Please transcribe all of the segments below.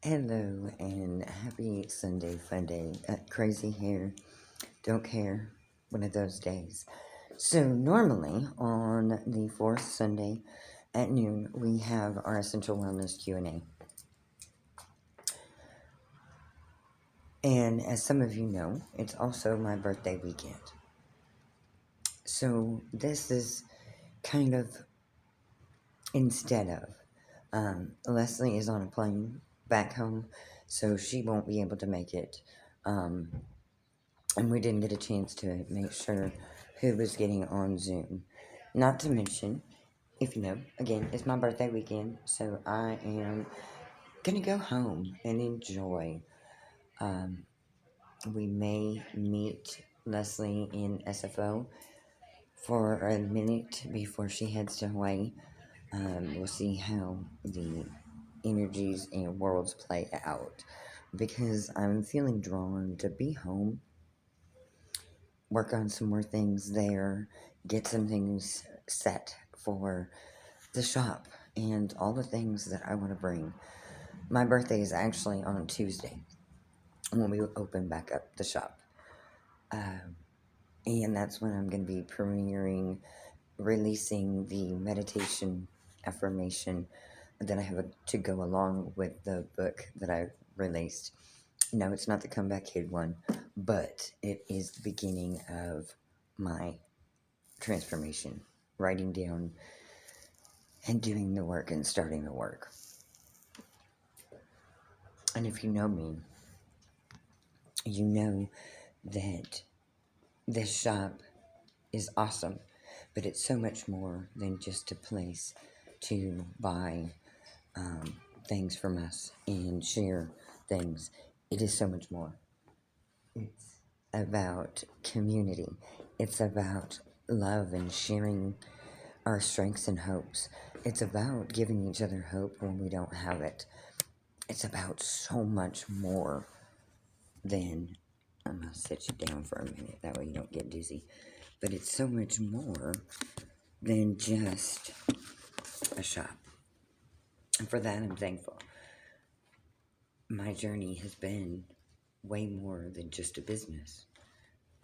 Hello and happy Sunday fun day. Crazy hair, don't care, one of those days. So normally on the fourth Sunday at noon we have our Essential Wellness Q&A. And as some of you know, it's also my birthday weekend. So this is kind of instead of. Leslie is on a plane back home, so she won't be able to make it. Um, and we didn't get a chance to make sure who was getting on Zoom. Not to mention, if you know, again, it's my birthday weekend, so I am gonna go home and enjoy. Um, we may meet Leslie in SFO for a minute before she heads to Hawaii. We'll see how the energies and worlds play out because I'm feeling drawn to be home, work on some more things there, get some things set for the shop, and all the things that I want to bring. My birthday is actually on Tuesday when we open back up the shop. And that's when I'm going to be premiering, releasing the meditation affirmation that I have to go along with the book that I released. No, it's not the Comeback Kid one, but it is the beginning of my transformation, writing down and doing the work and starting the work. And if you know me, you know that this shop is awesome, but it's so much more than just a place to buy things from us and share things. It is so much more. It's about community. It's about love and sharing our strengths and hopes. It's about giving each other hope when we don't have it. It's about so much more than. I'm going to sit you down for a minute. That way you don't get dizzy. But it's so much more than just a shop. And for that, I'm thankful. My journey has been way more than just a business.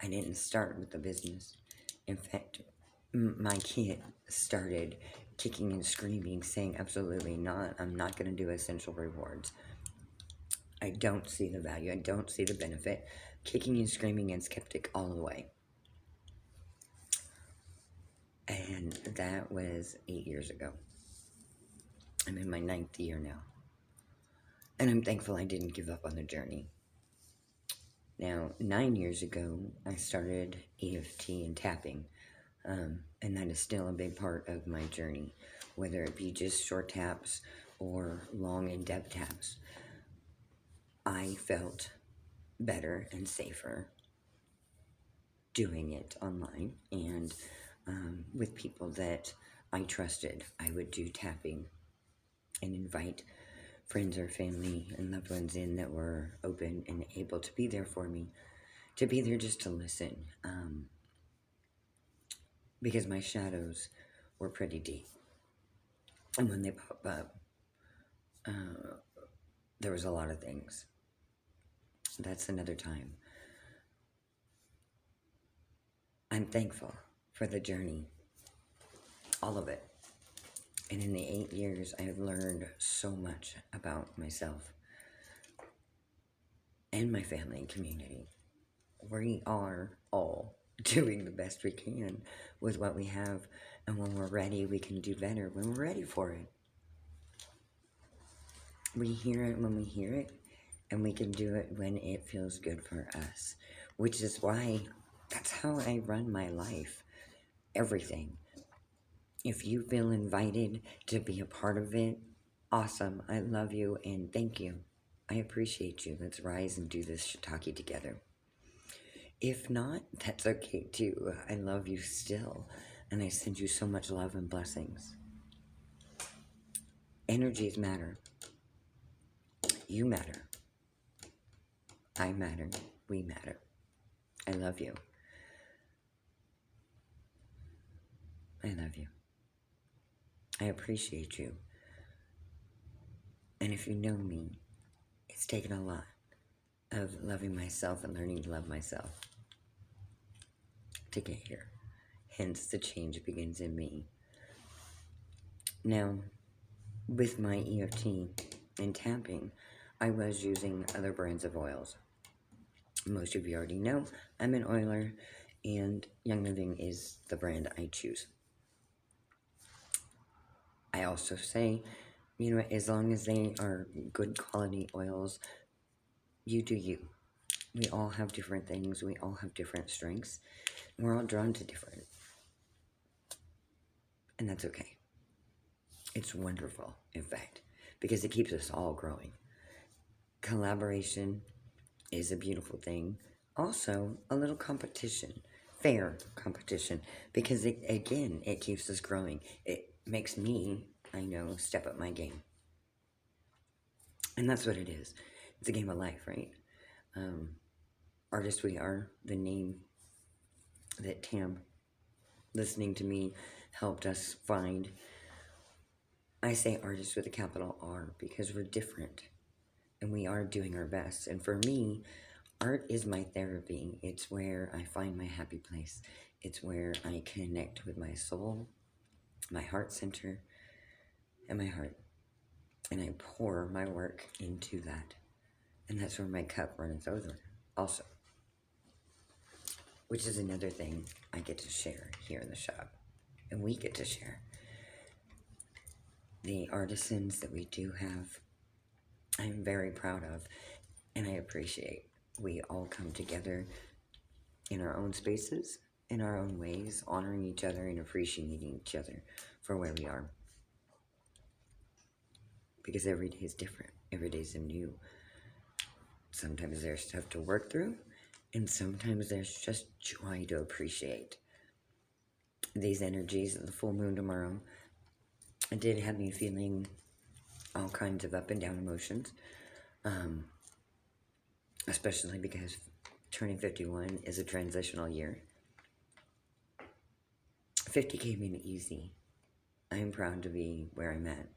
I didn't start with a business. In fact, my kid started kicking and screaming, saying, absolutely not. I'm not going to do Essential Rewards. I don't see the value. I don't see the benefit. Kicking and screaming and skeptic all the way. And that was 8 years ago. I'm in my 9th year now. And I'm thankful I didn't give up on the journey. Now, 9 years ago, I started EFT and tapping. And that is still a big part of my journey, whether it be just short taps or long in-depth taps. I felt better and safer doing it online and with people that I trusted. I would do tapping and invite friends or family and loved ones in that were open and able to be there for me, to be there just to listen, because my shadows were pretty deep. And when they pop up, there was a lot of things. That's another time. I'm thankful for the journey, all of it. And in the 8 years, I have learned so much about myself and my family and community. We are all doing the best we can with what we have. And when we're ready, we can do better when we're ready for it. We hear it when we hear it, and we can do it when it feels good for us, which is why that's how I run my life. Everything. If you feel invited to be a part of it, awesome. I love you and thank you. I appreciate you. Let's rise and do this shiitake together. If not, that's okay too. I love you still, and I send you so much love and blessings. Energies matter. You matter. I matter. We matter. I love you. I love you. I appreciate you. And if you know me, It's taken a lot of loving myself and learning to love myself to get here. Hence, the change begins in me. Now, with my EFT and tapping, I was using other brands of oils. Most of you already know I'm an oiler, and Young Living is the brand I choose. I also say, you know, as long as they are good quality oils, you do you. We all have different things. We all have different strengths. And we're all drawn to different. And that's okay. It's wonderful, in fact, because it keeps us all growing. Collaboration is a beautiful thing. Also, a little competition, fair competition, because it keeps us growing. It makes me, I know, step up my game. And that's what it is. It's a game of life, right? Artist We Are, the name that Tam, listening to me, helped us find. I say artist with a capital R because we're different and we are doing our best. And for me, art is my therapy. It's where I find my happy place. It's where I connect with my soul, my heart center, and my heart. And I pour my work into that. And that's where my cup runs over also. Which is another thing I get to share here in the shop. And we get to share. The artisans that we do have, I'm very proud of. And I appreciate. We all come together in our own spaces, in our own ways, honoring each other and appreciating each other for where we are. Because every day is different. Every day is new. Sometimes there's stuff to work through, and sometimes there's just joy to appreciate. These energies of the full moon tomorrow did have me feeling all kinds of up and down emotions, especially because turning 51 is a transitional year. 50 came in easy. I'm proud to be where I'm at.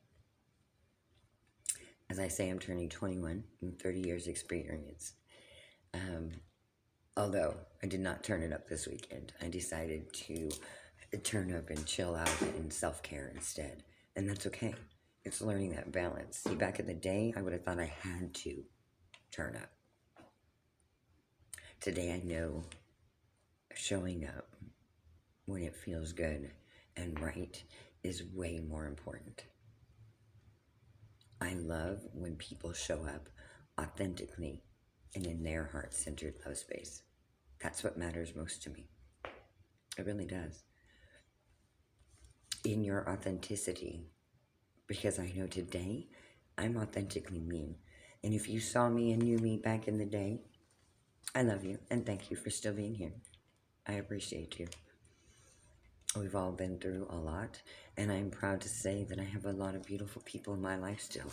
As I say, I'm turning 21 and 30 years experience. Although I did not turn it up this weekend. I decided to turn up and chill out in self-care instead. And that's okay. It's learning that balance. See, back in the day, I would have thought I had to turn up. Today, I know showing up when it feels good and right is way more important. I love when people show up authentically and in their heart-centered love space. That's what matters most to me. It really does. In your authenticity, because I know today I'm authentically me. And if you saw me and knew me back in the day, I love you and thank you for still being here. I appreciate you. We've all been through a lot, and I'm proud to say that I have a lot of beautiful people in my life still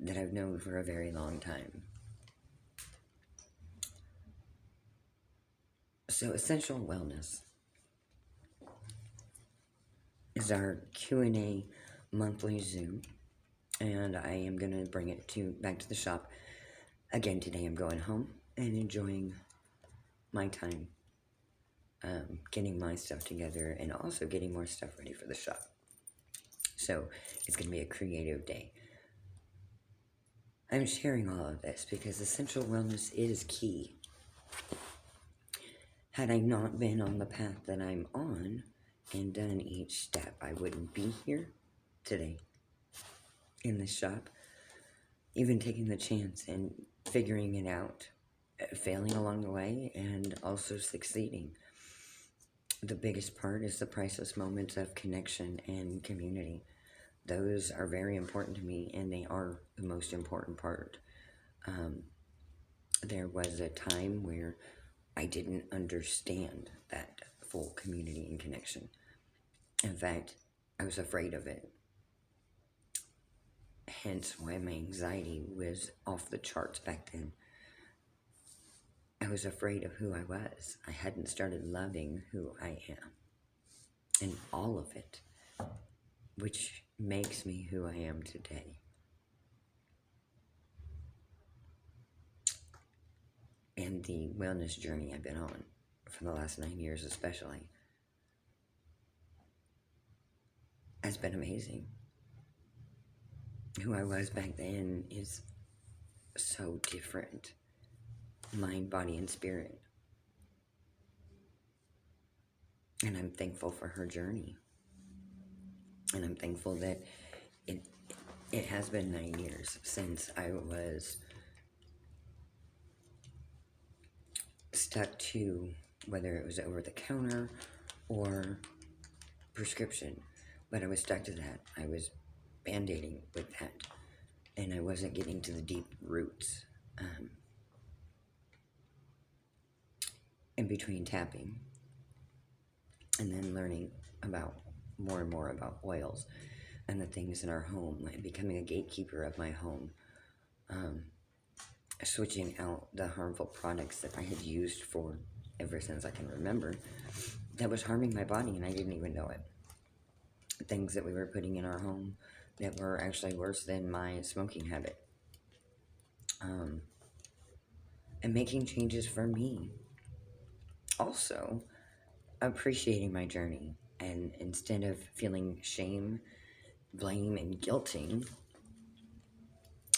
that I've known for a very long time. So Essential Wellness is our Q&A monthly Zoom, and I am going to bring it back to the shop. Again, today I'm going home and enjoying my time, getting my stuff together and also getting more stuff ready for the shop. So it's going to be a creative day. I'm sharing all of this because essential wellness is key. Had I not been on the path that I'm on and done each step, I wouldn't be here today in the shop, even taking the chance and figuring it out, failing along the way and also succeeding. The biggest part is the priceless moments of connection and community. Those are very important to me, and they are the most important part. There was a time where I didn't understand that full community and connection. In fact, I was afraid of it. Hence why my anxiety was off the charts back then. I was afraid of who I was. I hadn't started loving who I am. And all of it, which makes me who I am today. and the wellness journey I've been on for the last 9 years especially has been amazing. Who I was back then is so different. Mind, body, and spirit. And I'm thankful for her journey. And I'm thankful that it has been 9 years since I was stuck to whether it was over the counter or prescription. But I was stuck to that. I was band-aiding with that. And I wasn't getting to the deep roots. In between tapping and then learning about more and more about oils and the things in our home and becoming a gatekeeper of my home, switching out the harmful products that I had used for ever since I can remember that was harming my body and I didn't even know it. Things that we were putting in our home that were actually worse than my smoking habit. And making changes for me. Also, appreciating my journey, and instead of feeling shame, blame, and guilting,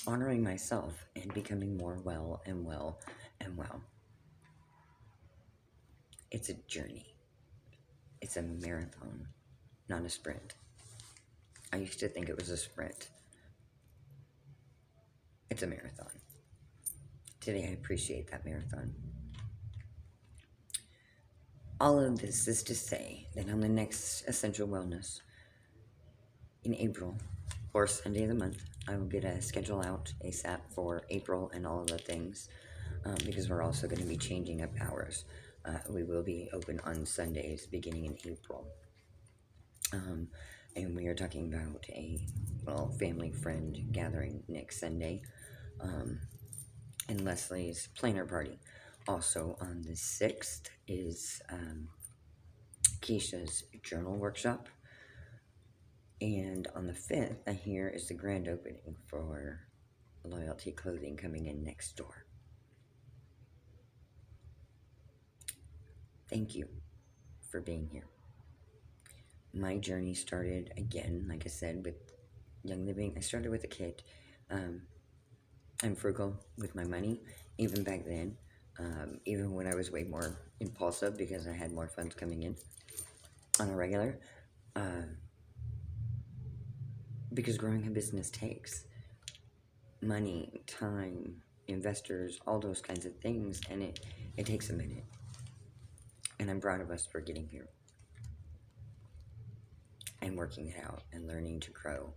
honoring myself and becoming more well and well and well. It's a journey. It's a marathon, not a sprint. I used to think it was a sprint. It's a marathon. Today I appreciate that marathon. All of this is to say that on the next Essential Wellness in April, or Sunday of the month, I will get a schedule out ASAP for April and all of the things, because we're also going to be changing up hours. We will be open on Sundays beginning in April. And we are talking about a family friend gathering next Sunday, and Leslie's planner party. Also on the 6th is Keisha's journal workshop. And on the 5th, here is the grand opening for Loyalty Clothing coming in next door. Thank you for being here. My journey started again, like I said, with Young Living. I started with a kit. I'm frugal with my money, even back then, even when I was way more impulsive because I had more funds coming in on a regular. Because growing a business takes money, time, investors, all those kinds of things, and it takes a minute. And I'm proud of us for getting here and working it out and learning to grow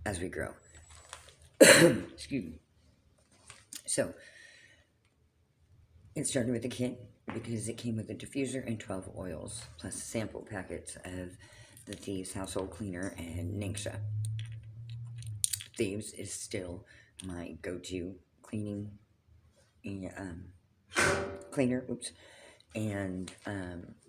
as we grow. Excuse me. So, it started with a kit because it came with a diffuser and 12 oils, plus sample packets of the Thieves Household Cleaner and Ningxia. Thieves is still my go-to cleaning cleaner, and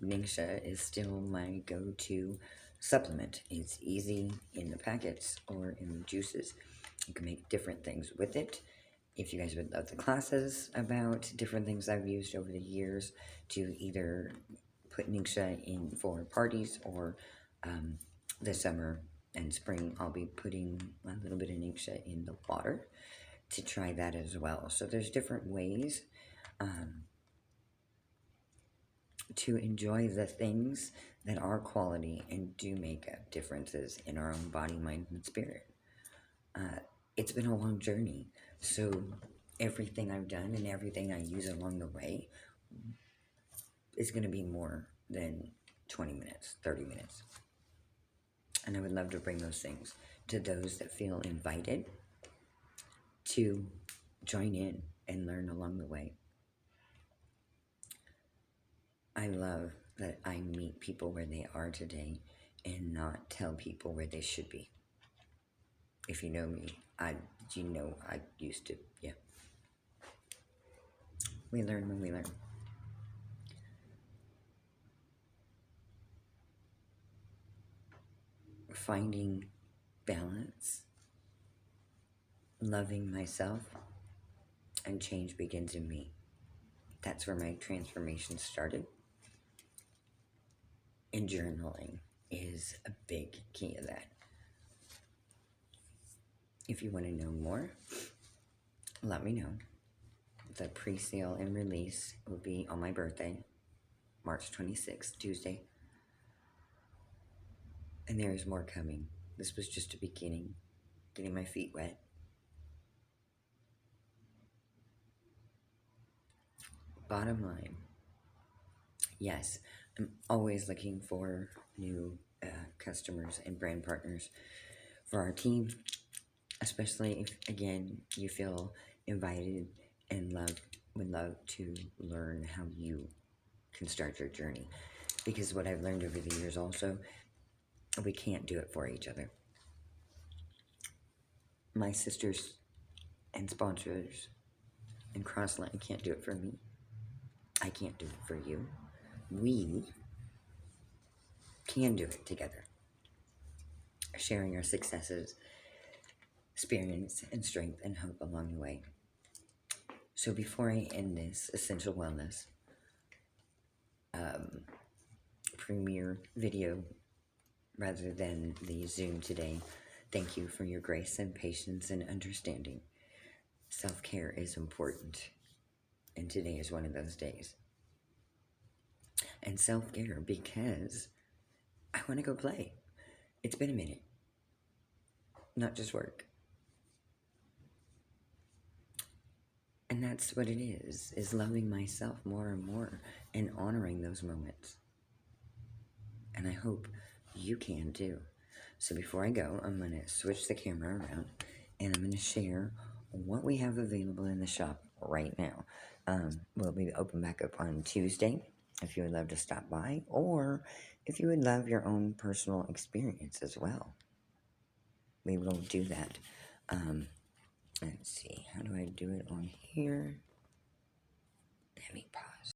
Ningxia is still my go-to supplement. It's easy in the packets or in the juices. You can make different things with it. If you guys would love the classes about different things I've used over the years to either put Ningxia in for parties or this summer and spring, I'll be putting a little bit of Ningxia in the water to try that as well. So there's different ways to enjoy the things that are quality and do make up differences in our own body, mind, and spirit. It's been a long journey, so everything I've done and everything I use along the way is going to be more than 20 minutes, 30 minutes. And I would love to bring those things to those that feel invited to join in and learn along the way. I love that I meet people where they are today and not tell people where they should be. If you know me, I used to, yeah. We learn when we learn. Finding balance, loving myself, and change begins in me. That's where my transformation started. And journaling is a big key of that. If you want to know more, let me know. The pre-sale and release will be on my birthday, March 26th, Tuesday. And there is more coming. This was just a beginning, getting my feet wet. Bottom line, yes, I'm always looking for new customers and brand partners for our team, especially if, again, you feel invited and would love to learn how you can start your journey. Because what I've learned over the years also, we can't do it for each other. My sisters and sponsors and Crossline can't do it for me. I can't do it for you. We can do it together, sharing our successes, experience, and strength and hope along the way. So before I end this Essential Wellness premiere video, rather than the Zoom today, thank you for your grace and patience and understanding. Self-care is important, and today is one of those days. And self-care because I want to go play. It's been a minute. Not just work. And that's what it is loving myself more and more and honoring those moments. And I hope you can too. So before I go, I'm going to switch the camera around and I'm going to share what we have available in the shop right now. We'll be open back up on Tuesday if you would love to stop by, or if you would love your own personal experience as well. We will do that. Let's see, how do I do it on here? Let me pause.